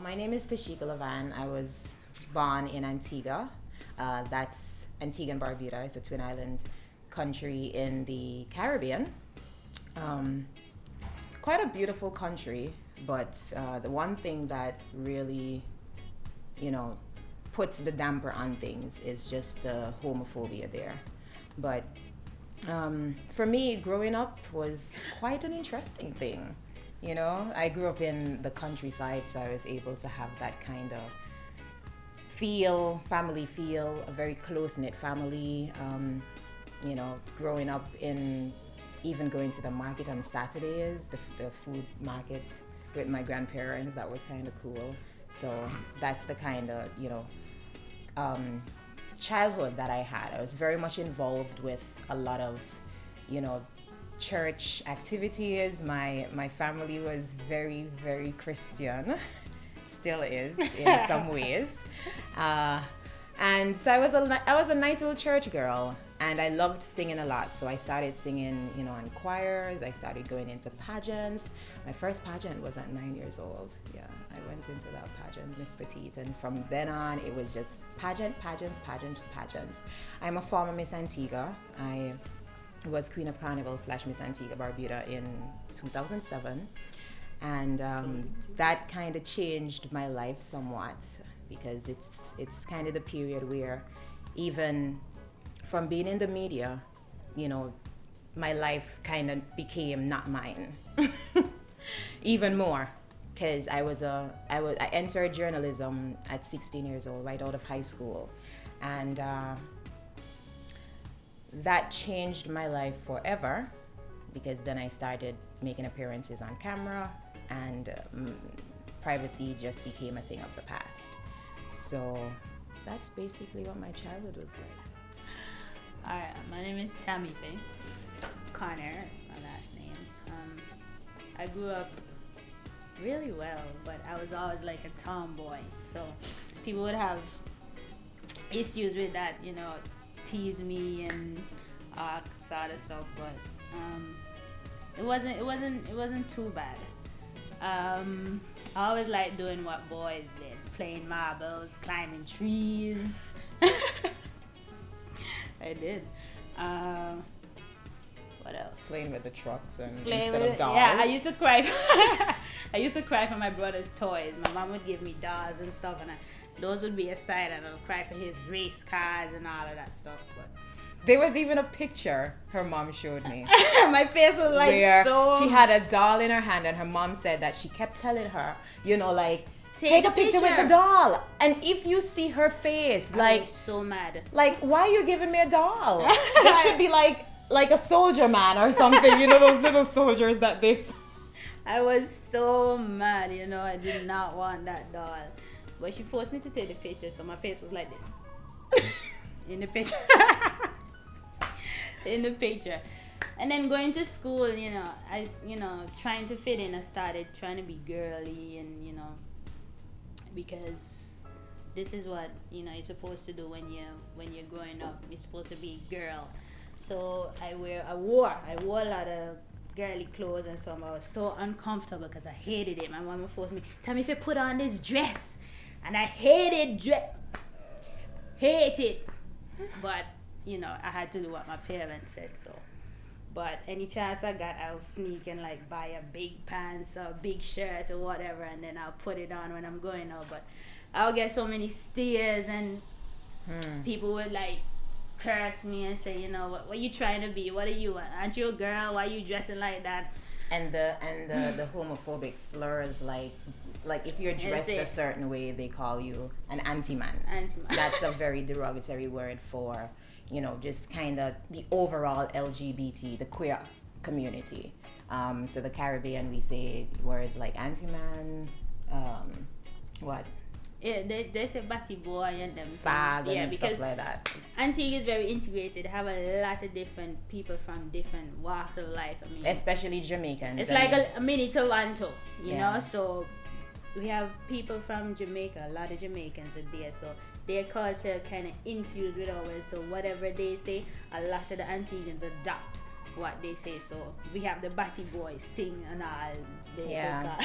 My name is Tasheka. I was born in Antigua. That's Antigua and Barbuda. It's a twin island country in the Caribbean. Um, Quite a beautiful country, but the one thing that really, you know, puts the damper on things is just the homophobia there. But for me, growing up was quite an interesting thing. You know, I grew up in the countryside, so I was able to have that kind of family feel, a very close knit family. Growing up in even going to the market on Saturdays, the food market with my grandparents, that was kind of cool. So that's the kind of, childhood that I had. I was very much involved with a lot of, church activities. My family was very, very Christian, still is in some ways. And so I was a nice little church girl, and I loved singing a lot. So I started singing, in choirs. I started going into pageants. My first pageant was at 9 years old. Yeah, I went into that pageant, Miss Petite, and from then on, it was just pageants. I'm a former Miss Antigua. I was Queen of Carnival / Miss Antigua Barbuda in 2007, and that kind of changed my life somewhat, because it's kind of the period where, even from being in the media, my life kind of became not mine, even more, because I entered journalism at 16 years old, right out of high school, and that changed my life forever, because then I started making appearances on camera, and privacy just became a thing of the past. So that's basically what my childhood was like. Alright, my name is Tammie-Faye. Connor is my last name. I grew up really well, but I was always like a tomboy. So people would have issues with that, tease me and sort of stuff, but it wasn't too bad. I always liked doing what boys did, playing marbles, climbing trees. I did. What else? Playing with the trucks and instead of dolls. Yeah, I used to cry. I used to cry for my brother's toys. My mom would give me dolls and stuff, and those would be aside, and I'd cry for his race cars and all of that stuff. But there was even a picture her mom showed me. My face was like, where so. She had a doll in her hand, and her mom said that she kept telling her, take a picture with the doll. And if you see her face, I was so mad. Like, why are you giving me a doll? That should be like a soldier man or something. Those little soldiers that they. I was so mad. I did not want that doll. But she forced me to take the picture, so my face was like this. In the picture. In the picture. And then going to school, I trying to fit in, I started trying to be girly, and because this is what you're supposed to do when you're growing up. You're supposed to be a girl. So I wore a lot of girly clothes and so I was so uncomfortable because I hated it. My mama forced me, Tammie-Faye, put on this dress, and I hated it. But I had to do what my parents said. So, but any chance I got, I'll sneak and buy a big pants or big shirt or whatever, and then I'll put it on when I'm going out. But I'll get so many stares, and people would curse me and say, what are you trying to be? What are you? Aren't you a girl? Why are you dressing like that? And the homophobic slurs, like if you're dressed a certain way, they call you an anti-man. That's a very derogatory word for, just kind of the overall LGBT, the queer community. So the Caribbean, we say words like anti-man, what? Yeah, they say batty boy and them fag things. and stuff like that. Antigua is very integrated. They have a lot of different people from different walks of life. Especially Jamaicans. It's like a mini Toronto, you know. So we have people from Jamaica. A lot of Jamaicans are there. So their culture kind of infused with ours. So whatever they say, a lot of the Antiguans adopt what they say. So we have the batty boy, Sting and all.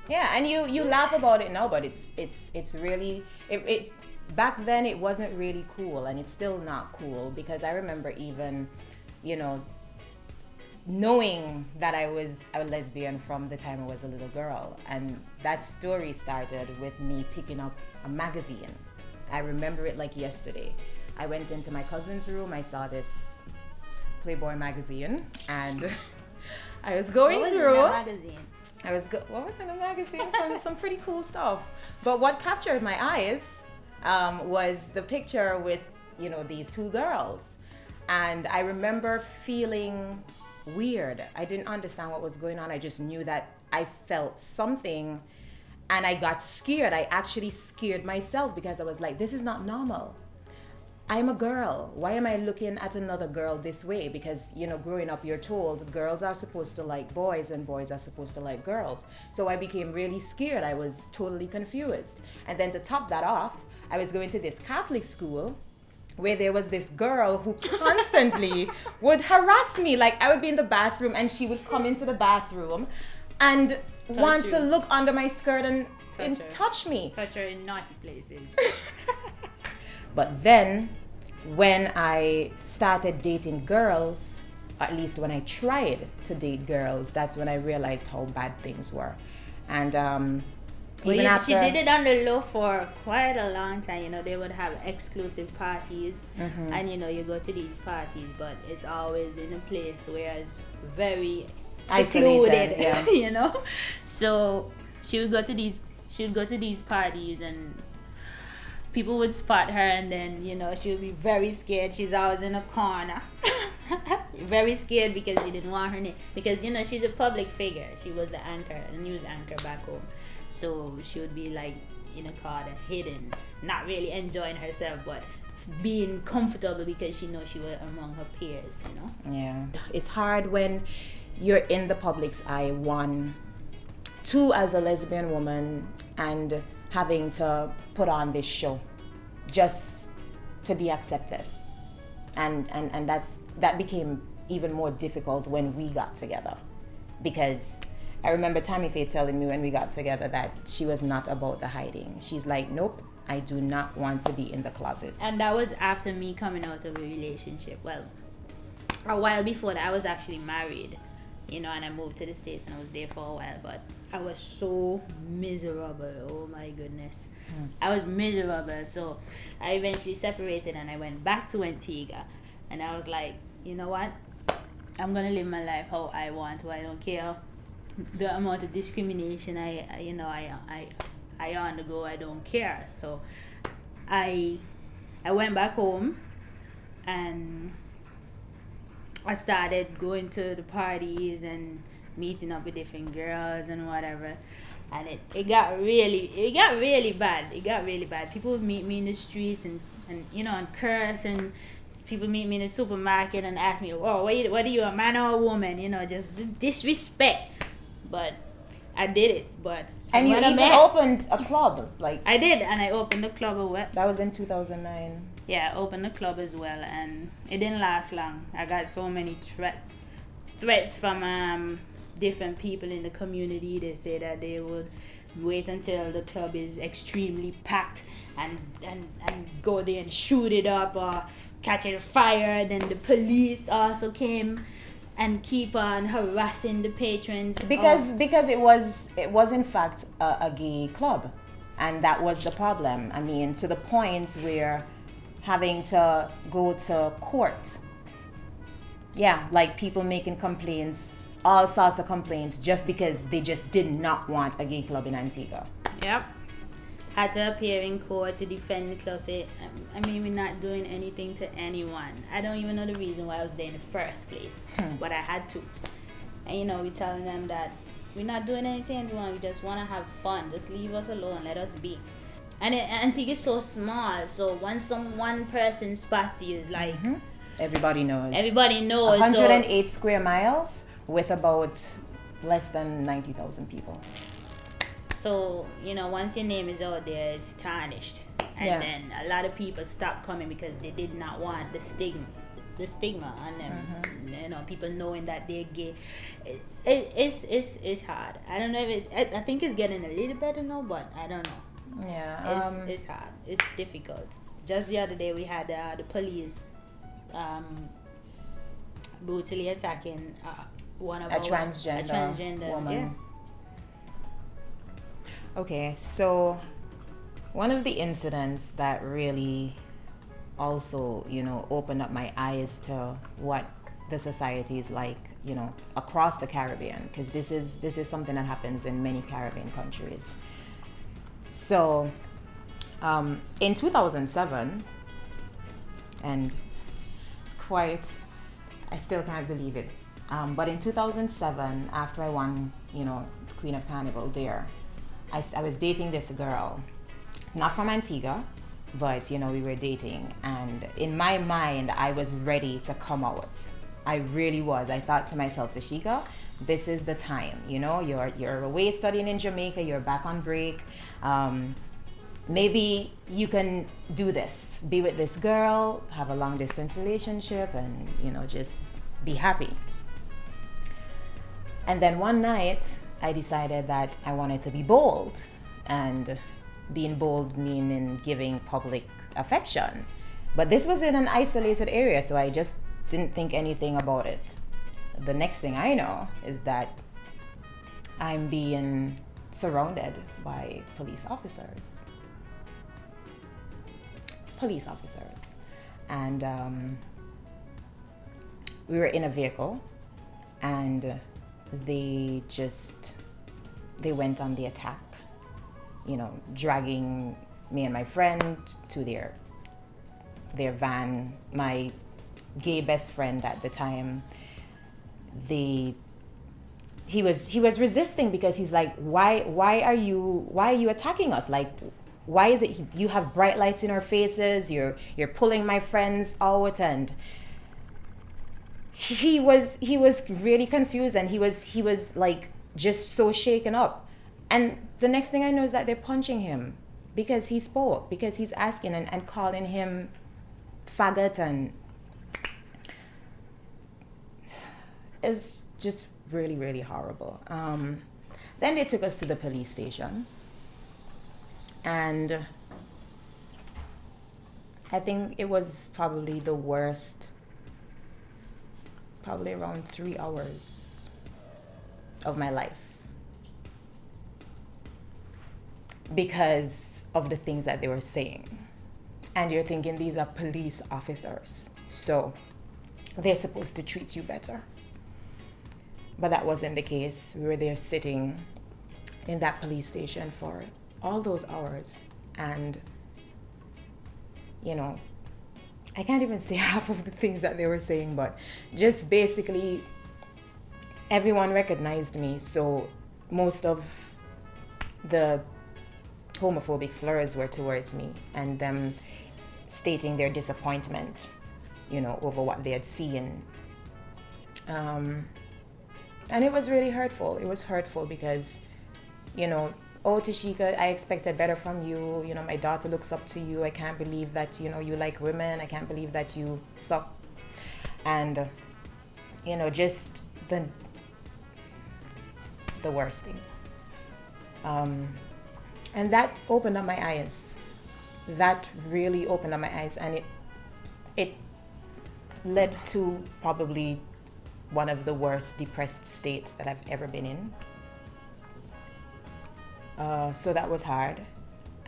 Yeah, and you laugh about it now, but it's really it back then it wasn't really cool, and it's still not cool, because I remember even, you know, knowing that I was a lesbian from the time I was a little girl. And that story started with me picking up a magazine. I remember it like yesterday. I went into my cousin's room, I saw this Playboy magazine, and I was going through. What was in the magazine? What was in the magazine? Some pretty cool stuff. But what captured my eyes was the picture with, you know, these two girls. And I remember feeling weird. I didn't understand what was going on. I just knew that I felt something, and I got scared. I actually scared myself, because I was like, this is not normal. I'm a girl. Why am I looking at another girl this way? Because, you know, growing up, you're told girls are supposed to like boys and boys are supposed to like girls. So I became really scared. I was totally confused. And then to top that off, I was going to this Catholic school where there was this girl who constantly would harass me. Like, I would be in the bathroom and she would come into the bathroom and want to look under my skirt and touch me. Touch her in naughty places. But then when I started dating girls, at least when I tried to date girls, that's when I realized how bad things were. And even after... She did it on the low for quite a long time. You know, they would have exclusive parties, and, you know, you go to these parties, but it's always in a place where it's very secluded, yeah. You know? So she would go to these parties, and people would spot her, and then, you know, she would be very scared. She's always in a corner. Very scared because she didn't want her name. Because, you know, she's a public figure. She was the anchor, the news anchor back home. So she would be like in a corner, hidden, not really enjoying herself, but being comfortable because she knows she was among her peers, you know? Yeah. It's hard when you're in the public's eye, one. Two, as a lesbian woman, and having to put on this show just to be accepted. And that became even more difficult when we got together, because I remember Tammie-Faye telling me when we got together that she was not about the hiding. She's like, nope, I do not want to be in the closet. And that was after me coming out of a relationship. Well, a while before that, I was actually married, you know, and I moved to the States and I was there for a while, but I was so miserable. Oh my goodness. I was miserable. So I eventually separated and I went back to Antigua, and I was like, you know what? I'm going to live my life how I want to. I don't care the amount of discrimination I undergo. I don't care. So I went back home and I started going to the parties and meeting up with different girls and whatever, and it got really bad. People would meet me in the streets and you know, and curse, and people meet me in the supermarket and ask me, oh, what are you, a man or a woman? You know, just disrespect. But I did it. But and you even opened a club, like I did, and I opened a club as well. That was in 2009. Yeah, I opened a club as well, and it didn't last long. I got so many threats from different people in the community. They say that they would wait until the club is extremely packed and go there and shoot it up or catch it fire. Then the police also came and keep on harassing the patrons because it was in fact a gay club, and that was the problem. I mean, to the point where having to go to court. Yeah, like people making complaints, all sorts of complaints, just because they just did not want a gay club in Antigua. Yep. Had to appear in court to defend the club. Say, I mean, we're not doing anything to anyone. I don't even know the reason why I was there in the first place, but I had to. And, you know, we're telling them that we're not doing anything to anyone. We just want to have fun. Just leave us alone. Let us be. And Antigua is so small, so once one person spots you, it's like... Everybody knows. 108 square miles with about less than 90,000 people. So, you know, once your name is out there, it's tarnished. And then a lot of people stopped coming because they did not want the stigma on them. people knowing that they're gay. It's hard. I don't know if it's. I think it's getting a little better now, but I don't know. Yeah. It's hard. It's difficult. Just the other day we had the police brutally attacking a transgender woman. Yeah. Okay, so one of the incidents that really also, opened up my eyes to what the society is like, across the Caribbean, because this is something that happens in many Caribbean countries. So, in 2007, and it's quite, I still can't believe it, but in 2007, after I won, Queen of Carnival there, I was dating this girl, not from Antigua, but we were dating, and in my mind I was ready to come out. I really was. I thought to myself, Tasheka, this is the time. You're away studying in Jamaica, you're back on break. Maybe you can do this, be with this girl, have a long distance relationship, and just be happy. And then one night I decided that I wanted to be bold, and being bold meaning giving public affection. But this was in an isolated area, so I just didn't think anything about it. The next thing I know is that I'm being surrounded by police officers. And we were in a vehicle, and they went on the attack, dragging me and my friend to their van. My gay best friend at the time, he was resisting, because he's like, why are you attacking us? Like, why is it you have bright lights in our faces, you're pulling my friends out? And he was really confused, and he was like just so shaken up. And the next thing I know is that they're punching him because he spoke, because he's asking and calling him faggot, and it's just really, really horrible. Then they took us to the police station, and I think it was probably the worst, probably around 3 hours of my life, because of the things that they were saying. And you're thinking, these are police officers, so they're supposed to treat you better. But that wasn't the case. We were there sitting in that police station for all those hours, and I can't even say half of the things that they were saying, but just basically everyone recognized me, so most of the homophobic slurs were towards me, and them stating their disappointment, over what they had seen. And it was really hurtful. It was hurtful because, oh, Tasheka, I expected better from you. My daughter looks up to you. I can't believe that, you like women. I can't believe that you suck. And, just the worst things. And that opened up my eyes. That really opened up my eyes. And it led to probably one of the worst depressed states that I've ever been in. So that was hard.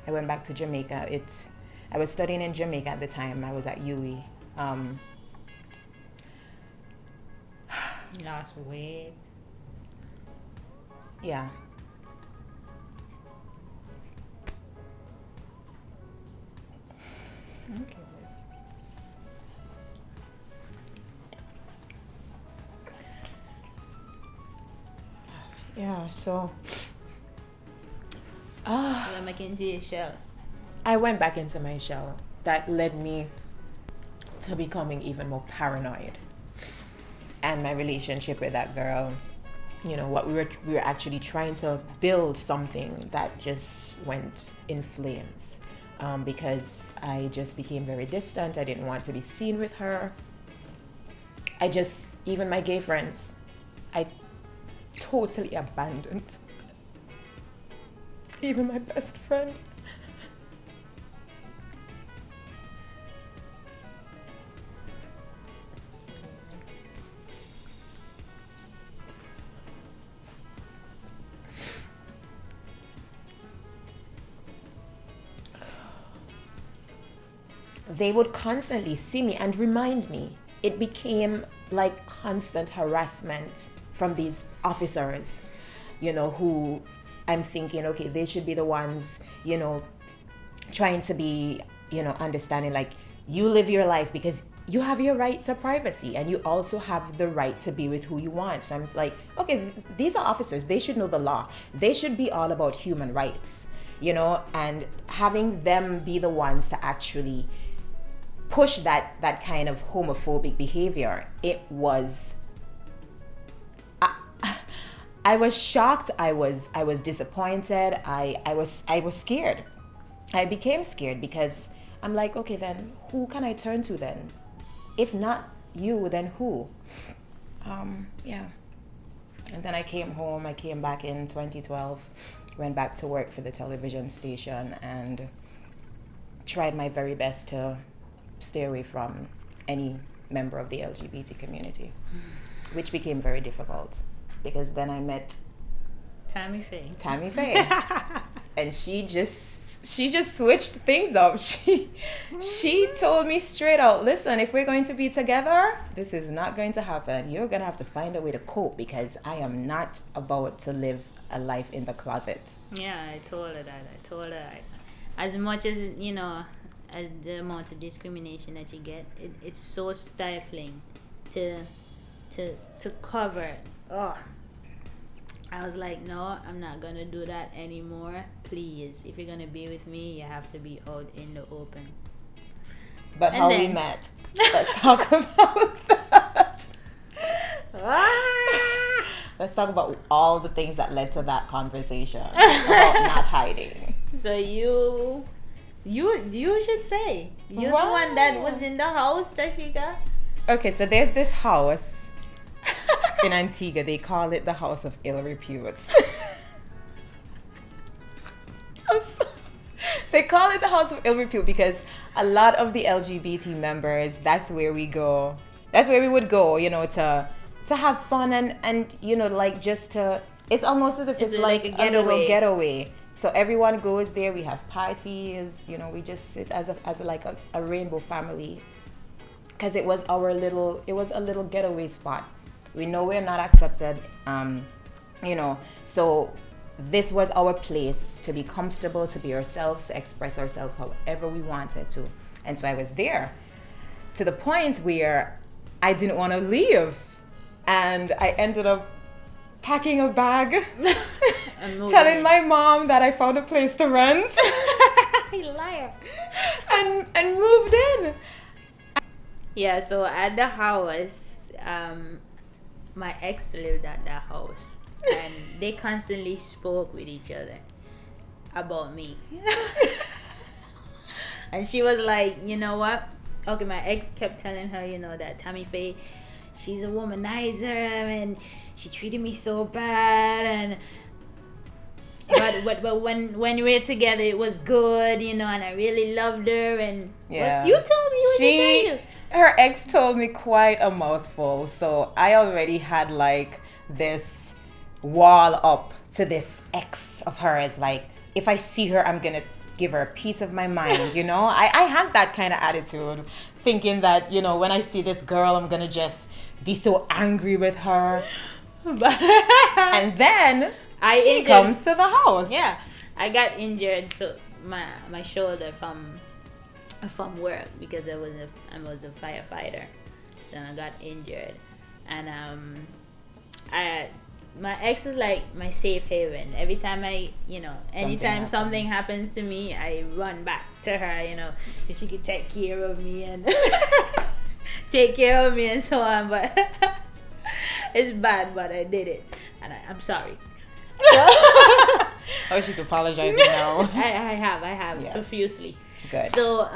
I went back to Jamaica. I was studying in Jamaica at the time. I was at UWI. Lost weight. Yeah. Okay. Yeah, so You went back into your shell. I went back into my shell. That led me to becoming even more paranoid. And my relationship with that girl, what we were actually trying to build something that just went in flames, because I just became very distant. I didn't want to be seen with her. I just Even my gay friends, I totally abandoned. Even my best friend. They would constantly see me and remind me. It became like constant harassment from these officers, who I'm thinking, okay, they should be the ones, trying to be, understanding, like, you live your life because you have your right to privacy and you also have the right to be with who you want. So I'm like, okay, these are officers. They should know the law. They should be all about human rights, and having them be the ones to actually push that kind of homophobic behavior. It was, I was shocked. I was disappointed. I was scared. I became scared because I'm like, okay, then who can I turn to then? If not you, then who? Yeah. And then I came home. I came back in 2012, went back to work for the television station and tried my very best to stay away from any member of the LGBT community, which became very difficult because then I met Tammie-Faye. And she just switched things up. She told me straight out, listen, if we're going to be together, this is not going to happen. You're going to have to find a way to cope because I am not about to live a life in the closet. Yeah, I told her that. As much as, as the amount of discrimination that you get, it's so stifling to cover it. Oh, I was like, no, I'm not gonna do that anymore. Please, if you're gonna be with me, you have to be out in the open. But and how we met? Let's talk about that. Let's talk about all the things that led to that conversation about not hiding. So you should say. You're the one that was in the house, Tasheka. Okay, so there's this house in Antigua. They call it the House of Ill Repute. They call it the House of Ill Repute because a lot of the LGBT members, that's where we go. That's where we would go, to have fun and like just to, it's almost as if it's like a little getaway. So everyone goes there. We have parties. We just sit as a rainbow family, because it was a little getaway spot. We know we're not accepted, So this was our place to be comfortable, to be ourselves, to express ourselves however we wanted to. And so I was there, to the point where I didn't want to leave, and I ended up packing a bag, telling my mom that I found a place to rent. You liar. And moved in. Yeah, so at the house, my ex lived at the house, and they constantly spoke with each other about me. And she was like, you know what? Okay, my ex kept telling her, that Tammie-Faye, she's a womanizer, and she treated me so bad, and but when we were together, it was good, and I really loved her, and yeah. What you told me. Her ex told me quite a mouthful, so I already had like this wall up to this ex of hers. Like, if I see her, I'm gonna give her a piece of my mind, I had that kind of attitude, thinking that, when I see this girl, I'm gonna just be so angry with her. And then she comes to the house. Yeah, I got injured, so my shoulder from work, because I was a firefighter. Then I got injured, and my ex is like my safe haven. Every time anytime something happens to me, I run back to her, so she could take care of me and and so on. But it's bad, but I did it, and I'm sorry. Oh, she's apologizing now. I have, yes. Profusely. Good. So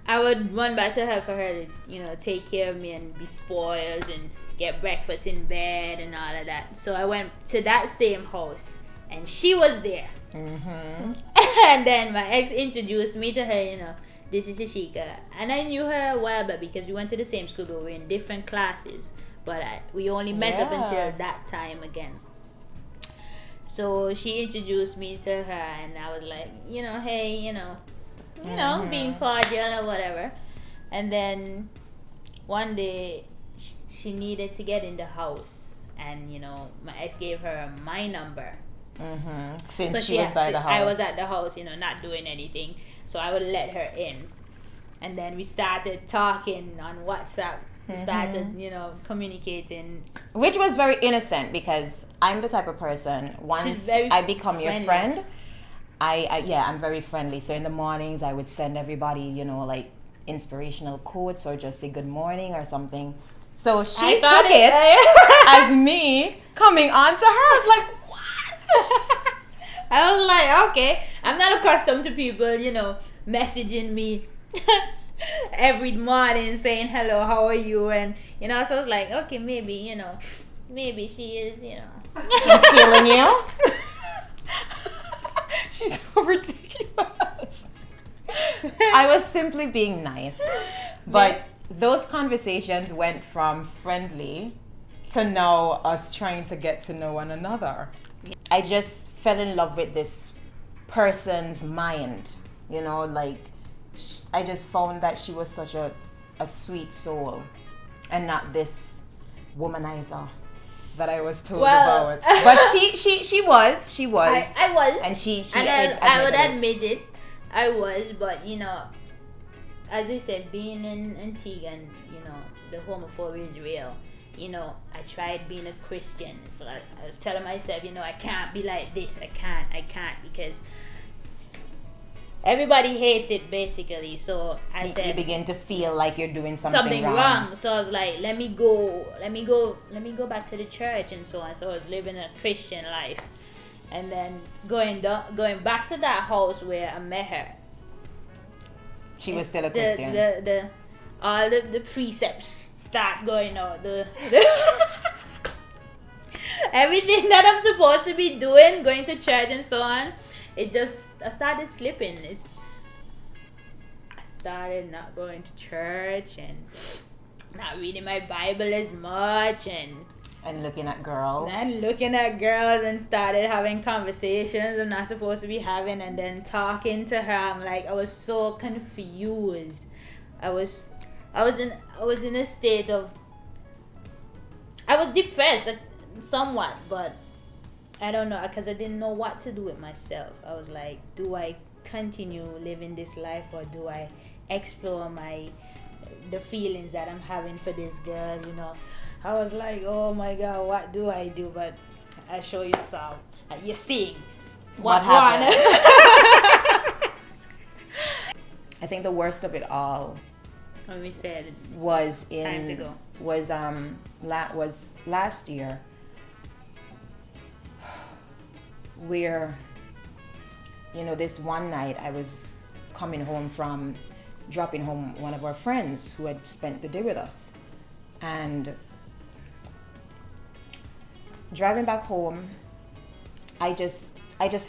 I would run back to her for her to, you know, take care of me and be spoiled and get breakfast in bed and all of that. So I went to that same house and she was there. Mm-hmm. And then my ex introduced me to her, you know, this is Tasheka. And I knew her a while back because we went to the same school, but we were in different classes. But we only met up until that time again. So she introduced me to her, and I was like, you know, hey, you know, being cordial or whatever. And then one day she needed to get in the house, and you know, my ex gave her my number. Mm-hmm. Since she was by the house. I was at the house, you know, not doing anything, so I would let her in. And then we started talking on WhatsApp. We started, you know, communicating. Which was very innocent because I'm the type of person, once I become your friend, I'm very friendly. So in the mornings I would send everybody, you know, like inspirational quotes or just say good morning or something. So she took it as me coming on to her. I was like, what? I was like, okay. I'm not accustomed to people, you know, messaging me every morning saying hello, how are you, and you know, so I was like, okay, maybe, you know, maybe she is, you know, I'm feeling you. She's so ridiculous. I was simply being nice, but those conversations went from friendly to now us trying to get to know one another. I just fell in love with this person's mind, you know, like I just found that she was such a sweet soul and not this womanizer that I was told about. But she was. I was. And she and I would admit it. I was, but you know, as I said, being in Antigua and, you know, the homophobia is real. You know, I tried being a Christian. So I was telling myself, you know, I can't be like this. I can't because everybody hates it basically. So I said, you begin to feel like you're doing something wrong. So I was like, let me go back to the church and so on. So I was living a Christian life, and then going back to that house where I met her. She was still a Christian. All the precepts start going out. Everything that I'm supposed to be doing, going to church and so on, I started slipping. I started not going to church and not reading my Bible as much and looking at girls. And started having conversations I'm not supposed to be having, and then talking to her. I'm like, I was so confused. I was in a state of, I was depressed somewhat, but I don't know, because I didn't know what to do with myself. I was like, do I continue living this life, or do I explore the feelings that I'm having for this girl, you know? I was like, oh my God, what do I do? But I show you some. You're seeing what happened. I think the worst of it all, when we said was time to go, was last year, where, you know, this one night I was coming home from dropping home one of our friends who had spent the day with us, and driving back home, I just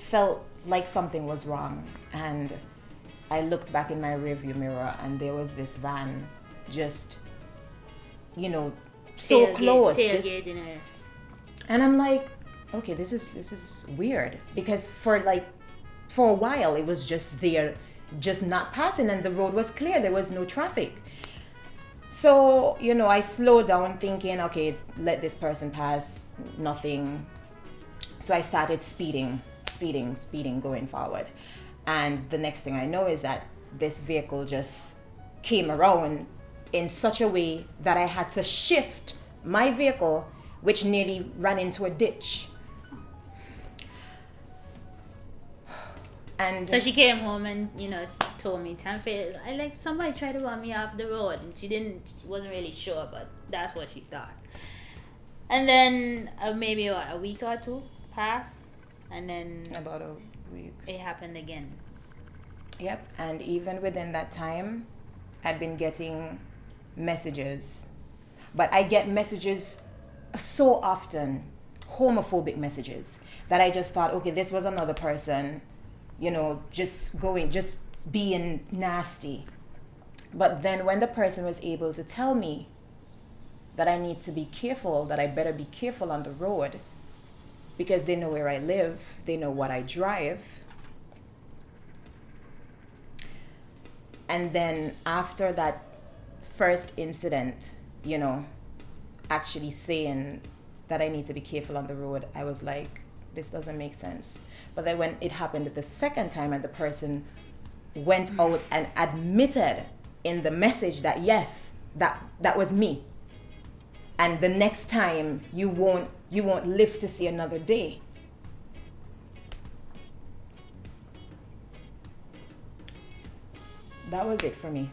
felt like something was wrong, and I looked back in my rearview mirror, and there was this van just, you know, so close, and I'm like, okay, this is weird, because for a while it was just there, just not passing, and the road was clear, there was no traffic. So, you know, I slowed down thinking, okay, let this person pass, nothing. So I started speeding, going forward. And the next thing I know is that this vehicle just came around in such a way that I had to shift my vehicle, which nearly ran into a ditch. And so she came home and, you know, told me, Tammie-Faye, somebody tried to run me off the road, and she wasn't really sure, but that's what she thought. And then maybe a week or two passed, and then about a week it happened again. Yep. And even within that time, had been getting messages, but I get messages so often, homophobic messages, that I just thought, okay, this was another person, just being nasty. But then when the person was able to tell me that I need to be careful, that I better be careful on the road, because they know where I live, they know what I drive. And then after that first incident, actually saying that I need to be careful on the road, I was like, this doesn't make sense. But then when it happened the second time and the person went out and admitted in the message that yes, that was me, and the next time you won't live to see another day. That was it for me.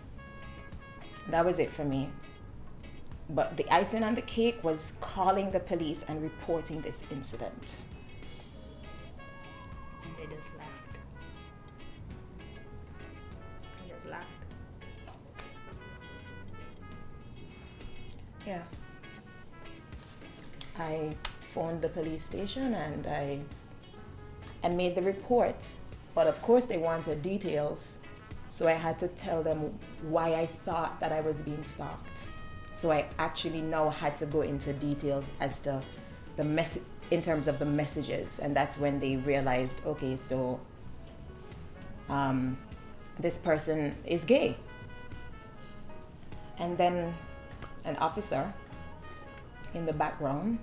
But the icing on the cake was calling the police and reporting this incident. And they just laughed. Yeah. I phoned the police station and I made the report. But of course they wanted details. So I had to tell them why I thought that I was being stalked. So I actually now had to go into details as to in terms of the messages. And that's when they realized, okay, so this person is gay. And then an officer in the background,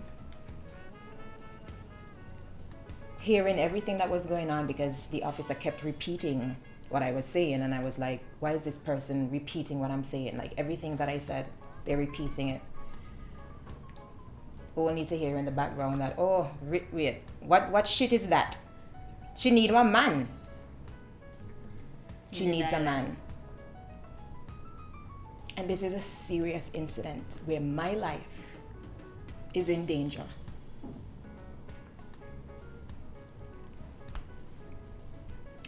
hearing everything that was going on, because the officer kept repeating what I was saying, and I was like, why is this person repeating what I'm saying? Like everything that I said, they're repeating it. Only to hear in the background that, oh, wait, what shit is that? She need one man. She needs a man. And this is a serious incident where my life is in danger.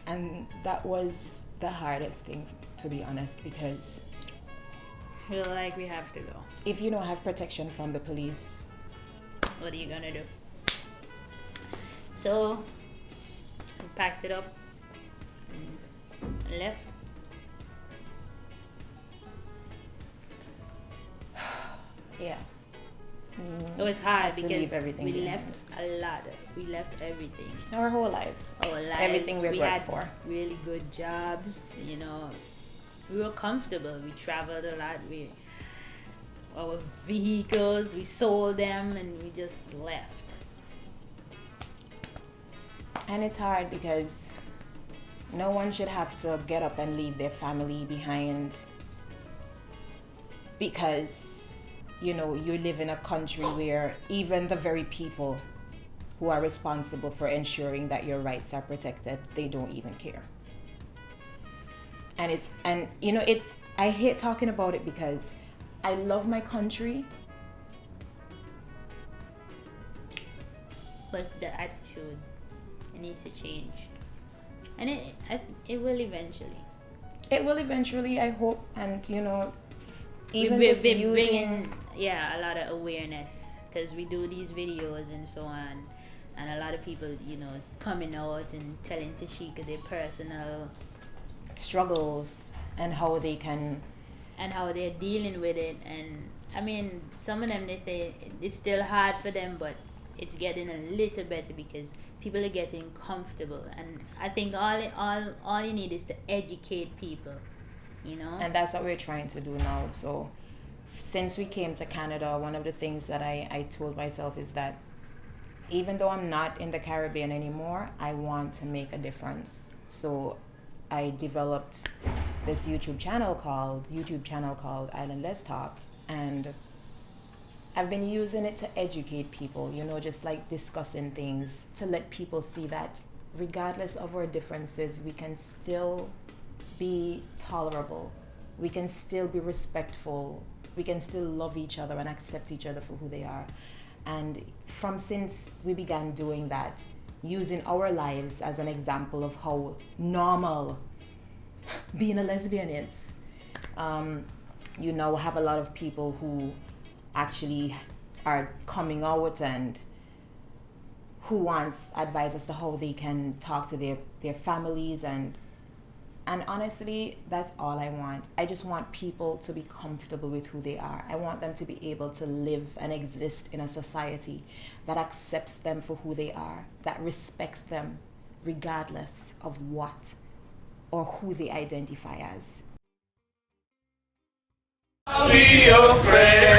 And that was the hardest thing, to be honest, because I feel like we have to go. if you don't have protection from the police, What are you gonna do? So we packed it up and left. yeah. It was hard Had to leave because everything we behind. left a lot. We left everything. Our whole lives. Our lives. Everything we worked had for. really good jobs. We were comfortable. We traveled a lot. Our vehicles, we sold them, and we just left. And it's hard because no one should have to get up and leave their family behind because, you live in a country where even the very people who are responsible for ensuring that your rights are protected, they don't even care. And I hate talking about it because I love my country. But the attitude, it needs to change. And it will eventually. It will eventually, I hope, and even we're just using bringing a lot of awareness because we do these videos and so on, and a lot of people is coming out and telling Tasheka their personal struggles and how they can, and how they're dealing with it. And I mean, some of them, they say it's still hard for them, but it's getting a little better because people are getting comfortable. And I think all you need is to educate people, and that's what we're trying to do now. So since we came to Canada, one of the things that I told myself is that even though I'm not in the Caribbean anymore, I want to make a difference. So I developed this YouTube channel called Island Let's Talk, and I've been using it to educate people, just like discussing things to let people see that regardless of our differences, we can still be tolerable, we can still be respectful, we can still love each other and accept each other for who they are. And since we began doing that, using our lives as an example of how normal being a lesbian is, You now have a lot of people who actually are coming out and who wants advice as to how they can talk to their families, and honestly, that's all I want. I just want people to be comfortable with who they are. I want them to be able to live and exist in a society that accepts them for who they are, that respects them regardless of what or who they identify as. I'll be your friend.